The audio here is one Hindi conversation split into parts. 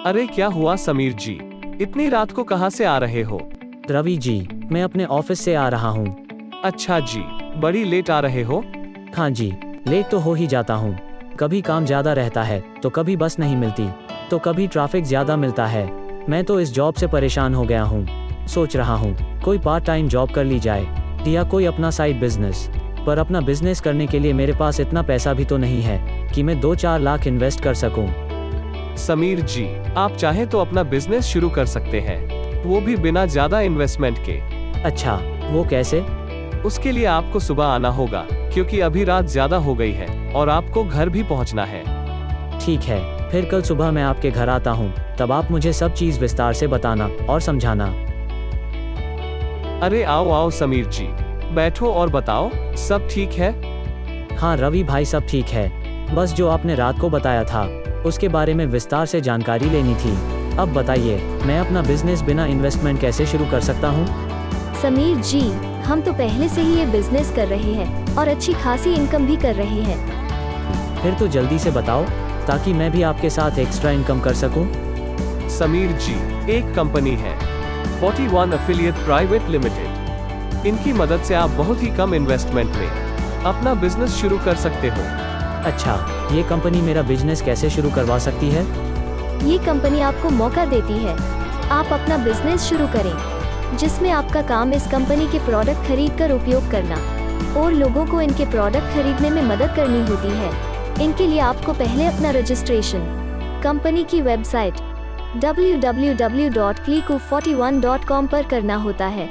अरे क्या हुआ समीर जी, इतनी रात को कहाँ से आ रहे हो? रवि जी, मैं अपने ऑफिस से आ रहा हूँ। अच्छा जी, बड़ी लेट आ रहे हो? हाँ जी, लेट तो हो ही जाता हूँ। कभी काम ज़्यादा रहता है तो कभी बस नहीं मिलती, तो कभी ट्रैफिक ज़्यादा मिलता है। मैं तो इस जॉब से परेशान हो गया हूँ। सोच रहा हूँ कोई पार्ट टाइम जॉब कर ली जाए या कोई अपना साइड बिजनेस। पर अपना बिजनेस करने के लिए मेरे पास इतना पैसा भी तो नहीं है कि मैं 2-4 लाख इन्वेस्ट कर सकूं। समीर जी, आप चाहे तो अपना बिजनेस शुरू कर सकते हैं, वो भी बिना ज्यादा इन्वेस्टमेंट के। अच्छा, वो कैसे? उसके लिए आपको सुबह आना होगा, क्योंकि अभी रात ज्यादा हो गई है और आपको घर भी पहुंचना है। ठीक है, फिर कल सुबह मैं आपके घर आता हूँ, तब आप मुझे सब चीज़ विस्तार से बताना और समझाना। अरे आओ आओ समीर जी, बैठो और बताओ, सब ठीक है? हाँ रवि भाई, सब ठीक है। बस जो आपने रात को बताया था उसके बारे में विस्तार से जानकारी लेनी थी। अब बताइए, मैं अपना बिजनेस बिना इन्वेस्टमेंट कैसे शुरू कर सकता हूँ? समीर जी, हम तो पहले से ही ये बिजनेस कर रहे हैं और अच्छी खासी इनकम भी कर रहे हैं। फिर तो जल्दी से बताओ ताकि मैं भी आपके साथ एक्स्ट्रा इनकम कर सकूं। समीर जी, एक कंपनी है 41 एफिलिएट प्राइवेट लिमिटेड। इनकी मदद से आप बहुत ही कम इन्वेस्टमेंट में अपना बिजनेस शुरू कर सकते हो। अच्छा, ये कंपनी मेरा बिजनेस कैसे शुरू करवा सकती है? ये कंपनी आपको मौका देती है, आप अपना बिजनेस शुरू करें, जिसमें आपका काम इस कंपनी के प्रोडक्ट खरीद कर उपयोग करना और लोगों को इनके प्रोडक्ट खरीदने में मदद करनी होती है। इनके लिए आपको पहले अपना रजिस्ट्रेशन कंपनी की वेबसाइट www.clico41.com पर करना होता है।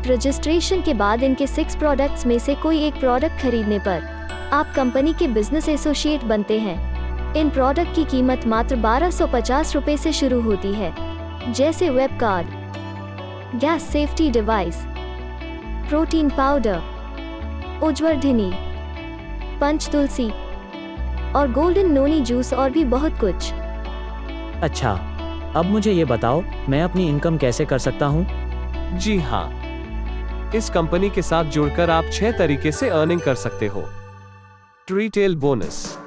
रजिस्ट्रेशन के बाद इनके 6 प्रोडक्ट्स में से कोई एक प्रोडक्ट खरीदने पर आप कंपनी के बिजनेस एसोसिएट बनते हैं। इन प्रोडक्ट की कीमत मात्र 1250 रुपए से शुरू होती है, जैसे web card, gas safety device, protein powder, Ujwardhini, Panch Tulsi और गोल्डन नोनी जूस और भी बहुत कुछ। अच्छा, अब मुझे ये बताओ, मैं अपनी इनकम कैसे कर सकता हूँ? जी हाँ, इस कंपनी के साथ जुड़कर आप 6 तरीके से अर्निंग कर सकते हो। Retail bonus,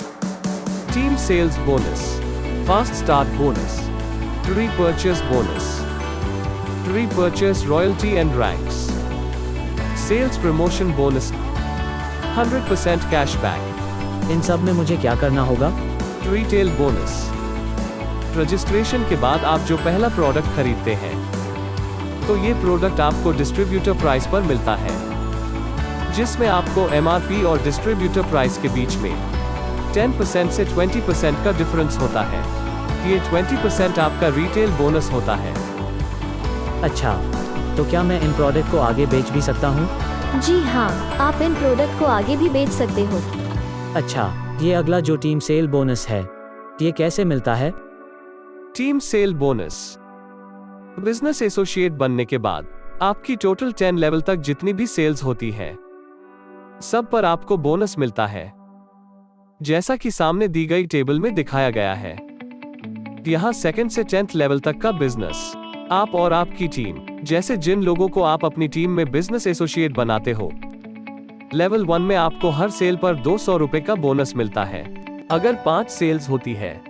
team sales bonus, fast start bonus, repurchase bonus, repurchase royalty and ranks, sales promotion bonus, 100% cashback. इन सब में मुझे क्या करना होगा? रिटेल बोनस, रजिस्ट्रेशन के बाद आप जो पहला प्रोडक्ट खरीदते हैं, तो ये प्रोडक्ट आपको डिस्ट्रीब्यूटर प्राइस पर मिलता है, जिसमें आपको MRP और डिस्ट्रीब्यूटर प्राइस के बीच में 10% से 20% का डिफरेंस होता है। ये 20% आपका रिटेल बोनस होता है। अच्छा, तो क्या मैं इन प्रोडक्ट को आगे बेच भी सकता हूँ? जी हाँ, आप इन प्रोडक्ट को आगे भी बेच सकते हो। अच्छा, ये अगला जो टीम सेल बोनस है, ये कैसे मिलता है? Team cell bonus, business associate बनने के बाद आपकी टोटल 10 लेवल तक जितनी भी सेल्स होती है, सब पर आपको बोनस मिलता है, जैसा कि सामने दी गई टेबल में दिखाया गया है। यहाँ 2nd से 10th लेवल तक का बिजनेस, आप और आपकी टीम, जैसे जिन लोगों को आप अपनी टीम में बिजनेस एसोसिएट बनाते हो, लेवल 1 में आपको हर सेल पर 200 रुपए का बोनस मिलता है। अगर 5 सेल्स होती है,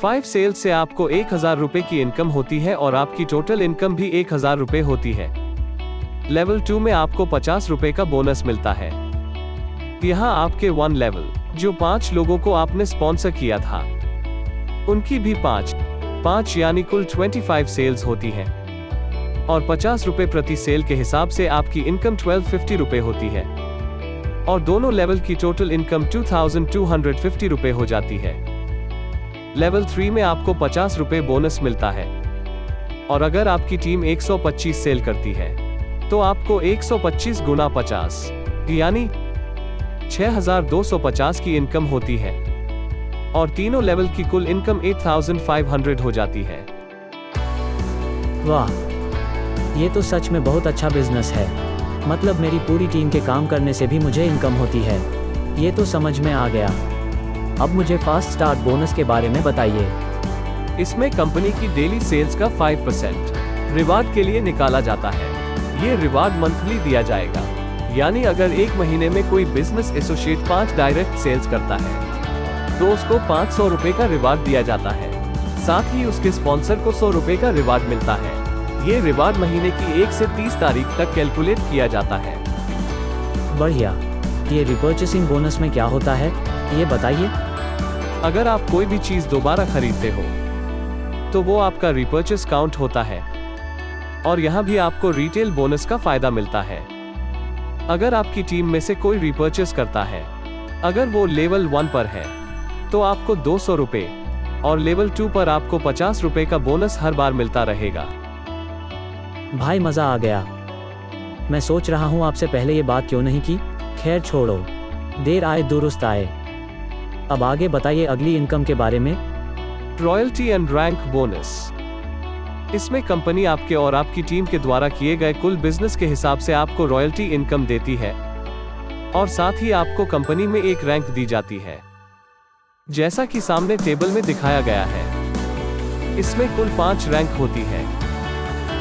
5 सेल्स से आपको 1000 रुपए की इनकम होती है और आपकी टोटल इनकम भी 1000 रुपए होती है। लेवल 2 में आपको 50 रुपए का बोनस मिलता है। यहाँ आपके 1 लेवल, जो 5 लोगों को आपने स्पॉन्सर किया था, उनकी भी 5 यानी कुल 25 सेल्स होती है और 50 रुपए प्रति सेल के हिसाब से आपकी इनकम 1250 रुपए होती है और दोनों लेवल की टोटल इनकम 2250 रुपए हो जाती है। लेवल 3 में आपको 50 रुपए बोनस मिलता है और अगर आपकी टीम 125 सेल करती है, तो आपको 125 गुना 50 यानी 6250 की इनकम होती है और तीनों लेवल की कुल इनकम 8500 हो जाती है। वाह, ये तो सच में बहुत अच्छा बिजनेस है। मतलब मेरी पूरी टीम के काम करने से भी मुझे इनकम होती है। ये तो समझ में आ गया। अब मुझे फास्ट स्टार्ट बोनस के बारे में बताइए। इसमें कंपनी की डेली सेल्स का 5% रिवार्ड के लिए निकाला जाता है। ये रिवार्ड मंथली दिया जाएगा, यानी अगर एक महीने में कोई बिजनेस एसोसिएट 5 डायरेक्ट सेल्स करता है, तो उसको 500 रुपए का रिवार्ड दिया जाता है। साथ ही उसके स्पॉन्सर को 100 रुपए का रिवार्ड मिलता है। ये रिवार्ड महीने की 1 से 30 तारीख तक कैलकुलेट किया जाता है। बढ़िया। ये रिपर्चेसिंग बोनस में क्या होता है, ये बताइए। अगर आप कोई भी चीज दोबारा खरीदते हो तो वो आपका रिपर्चेस काउंट होता है और यहाँ भी आपको रिटेल बोनस का फायदा मिलता है। अगर आपकी टीम में से कोई रिपर्चेस करता है, अगर वो लेवल 1 पर है तो आपको 200 रुपए और लेवल 2 पर आपको 50 रुपए का बोनस हर बार मिलता रहेगा। भाई मजा आ गया। मैं सोच रहा हूँ आपसे पहले ये बात क्यों नहीं की। खैर छोड़ो, देर आए दुरुस्त आए। अब आगे बताइए अगली इनकम के बारे में। Royalty and rank bonus. इसमें कंपनी आपके और आपकी टीम के द्वारा किए गए कुल बिजनेस के हिसाब से आपको रॉयल्टी इनकम देती है और साथ ही आपको कंपनी में एक रैंक दी जाती है, जैसा कि सामने टेबल में दिखाया गया है। इसमें कुल 5 रैंक होती है।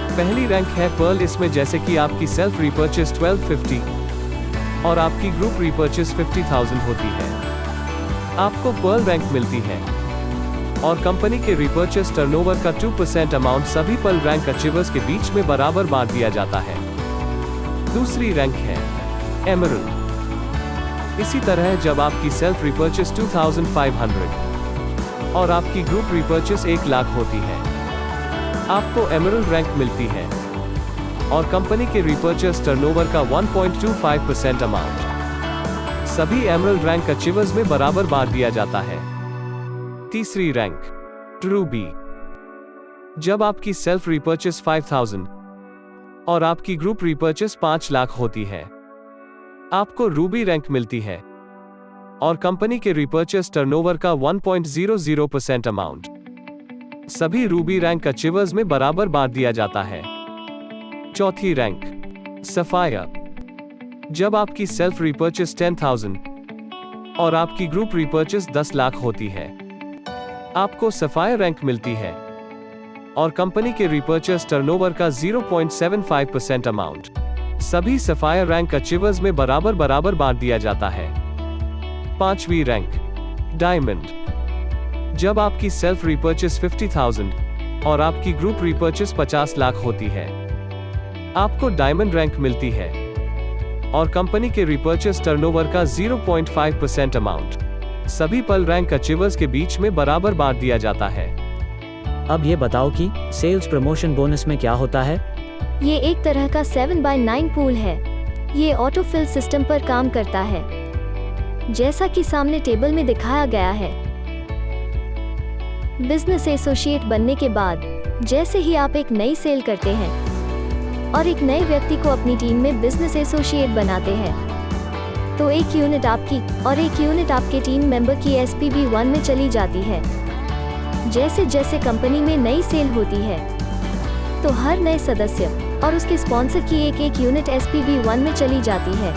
पहली रैंक है पर्ल। इसमें जैसे कि आपकी सेल्फ रिपर्चेस 1250 और आपकी ग्रुप रिपर्चेस 50,000 होती है, आपको पर्ल रैंक मिलती है और कंपनी के रिपर्चेस टर्नओवर का 2% अमाउंट सभी पर्ल रैंक अचीवर्स के बीच में बराबर बांट दिया जाता है। दूसरी रैंक है एमरल्ड। इसी तरह जब आपकी सेल्फ रिपर्चेस 2500 और आपकी ग्रुप रिपर्चेस 1 लाख होती है, आपको एमरल्ड रैंक मिलती है और कंपनी के रिपर्चेस टर्नओवर का 1.25% अमाउंट सभी एमरल्ड रैंक अचीवर्स में बराबर बांट दिया जाता है। तीसरी रैंक रूबी। जब आपकी सेल्फ रिपर्चेस 5000 और आपकी ग्रुप रिपर्चेस 5 लाख होती है, आपको रूबी रैंक मिलती है और कंपनी के रिपर्चेस टर्नओवर का 1.00% अमाउंट सभी रूबी रैंक अचीवर्स में बराबर बांट दिया जाता है। चौथी रैंक सफायर। जब आपकी सेल्फ रिपर्चेस 10,000 और आपकी ग्रुप रिपर्चेस 10 लाख होती है, आपको सफायर रैंक मिलती है और कंपनी के रिपर्चेस टर्नओवर का 0.75% अमाउंट सभी सफायर रैंक अचीवर्स में बराबर बांट दिया जाता है। पांचवी रैंक डायमंड। जब आपकी सेल्फ रिपर्चेस 50,000 और आपकी ग्रुप रिपर्चेस 50 लाख होती है, आपको डायमंड रैंक मिलती है और कंपनी के रिपर्चेस टर्नओवर का 0.5% अमाउंट सभी पर्ल रैंक अचीवर्स के बीच में बराबर बांट दिया जाता है। अब ये बताओ कि सेल्स प्रमोशन बोनस में क्या होता है। ये एक तरह का 7/9 पूल है। ये ऑटोफिल सिस्टम पर काम करता है, जैसा कि सामने टेबल में दिखाया गया है। बिजनेस एसोसिएट बनने के बाद जैसे ही आप एक नई सेल करते हैं और एक नए व्यक्ति को अपनी टीम में बिजनेस एसोसिएट बनाते हैं, तो एक यूनिट आपकी और एक यूनिट आपके टीम मेंबर की SPB 1 में चली जाती है। जैसे जैसे कंपनी में नई सेल होती है, तो हर नए सदस्य और उसके स्पॉन्सर की एक यूनिट SPB 1 में चली जाती है।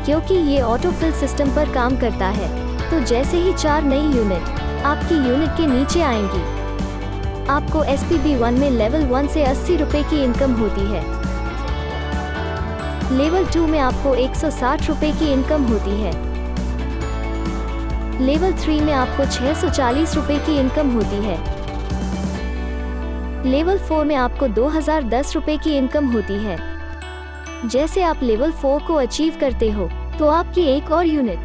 क्योंकि ये ऑटोफिल सिस्टम पर काम करता है, तो जैसे ही 4 नई यूनिट आपकी यूनिट के नीचे आएंगी, आपको SPB 1 में लेवल 1 से 80 रुपए की इनकम होती है। लेवल 2 में आपको 160 रुपए की इनकम होती है। लेवल 3 में आपको 640 रुपए की इनकम होती है। लेवल 4 में आपको 2010 रुपए की इनकम होती है। जैसे आप लेवल 4 को अचीव करते हो, तो आपकी एक और यूनिट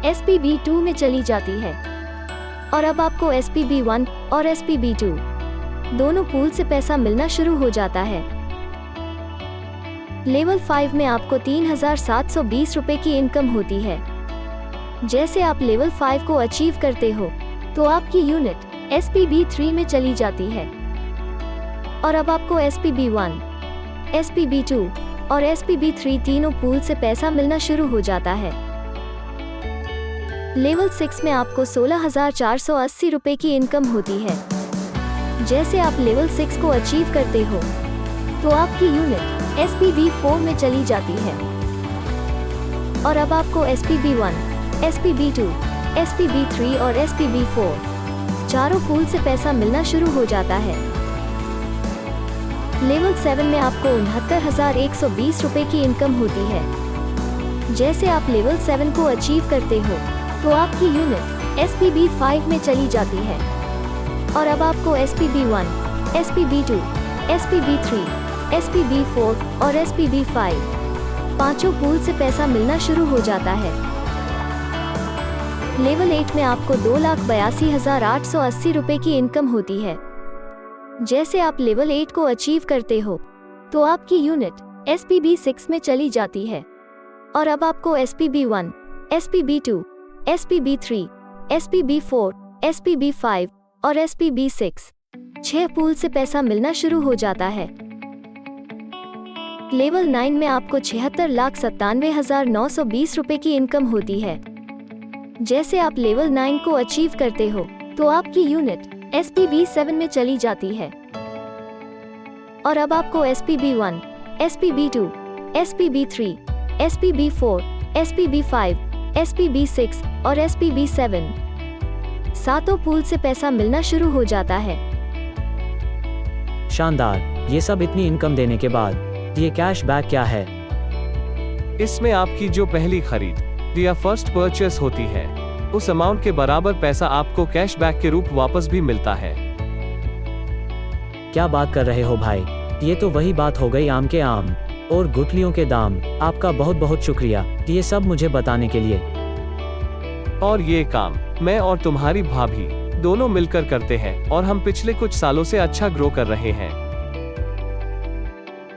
SPB 2 में चली जाती है और अब आपको SPB 1 और SPB 2 दोनों पूल से पैसा मिलना शुरू हो जाता है। लेवल 5 में आपको 3,720 रुपए की इनकम होती है। जैसे आप लेवल 5 को अचीव करते हो, तो आपकी यूनिट SPB 3 में चली जाती है और अब आपको SPB 1, SPB 2 और SPB 3 तीनों पूल से पैसा मिलना शुरू हो जाता है। लेवल 6 में आपको 16,480 रुपए की इनकम होती है। जैसे आप लेवल 6 को अचीव करते हो, तो आपकी यूनिट SPB 4 में चली जाती है और अब आपको SPB 1, SPB 2, SPB 3 और SPB 4 चारों पूल से पैसा मिलना शुरू हो जाता है। लेवल 7 में आपको 69,120 रुपए की इनकम होती है। जैसे आप लेवल 7 को अचीव करते हो, तो आपकी यूनिट SPB 5 में चली जाती है और अब आपको SPB1, SPB2, SPB3, SPB4 और SPB5 पांचों पूल से पैसा मिलना शुरू हो जाता है। लेवल 8 में आपको 2,82,880 रुपए की इनकम होती है। जैसे आप लेवल 8 को अचीव करते हो तो आपकी यूनिट SPB6 में चली जाती है और अब आपको SPB1, SPB2, SPB3, SPB4, SPB5 और SPB6 6 पूल से पैसा मिलना शुरू हो जाता है। लेवल 9 में आपको 76,97,920 रुपए की इनकम होती है। जैसे आप लेवल 9 को अचीव करते हो तो आपकी यूनिट SPB7 में चली जाती है और अब आपको SPB1, SPB2, SPB3, SPB4, SPB5, SPB6 और SPB7 सातों पूल से पैसा मिलना शुरू हो जाता है। शानदार। ये सब इतनी इनकम देने के बाद ये कैशबैक क्या है? इसमें आपकी जो पहली खरीद या फर्स्ट परचेस होती है उस अमाउंट के बराबर पैसा आपको कैशबैक के रूप वापस भी मिलता है। क्या बात कर रहे हो भाई, ये तो वही बात हो गई आम के आम और गुठलियों के दाम। आपका बहुत बहुत शुक्रिया ये सब मुझे बताने के लिए। और ये काम मैं और तुम्हारी भाभी दोनों मिलकर करते हैं और हम पिछले कुछ सालों से अच्छा ग्रो कर रहे हैं।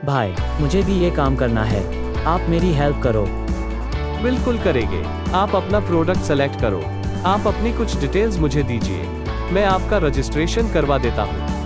भाई मुझे भी ये काम करना है, आप मेरी हेल्प करो। बिल्कुल करेंगे। आप अपना प्रोडक्ट सेलेक्ट करो, आप अपनी कुछ डिटेल्स मुझे दीजिए, मैं आपका रजिस्ट्रेशन करवा देता हूँ।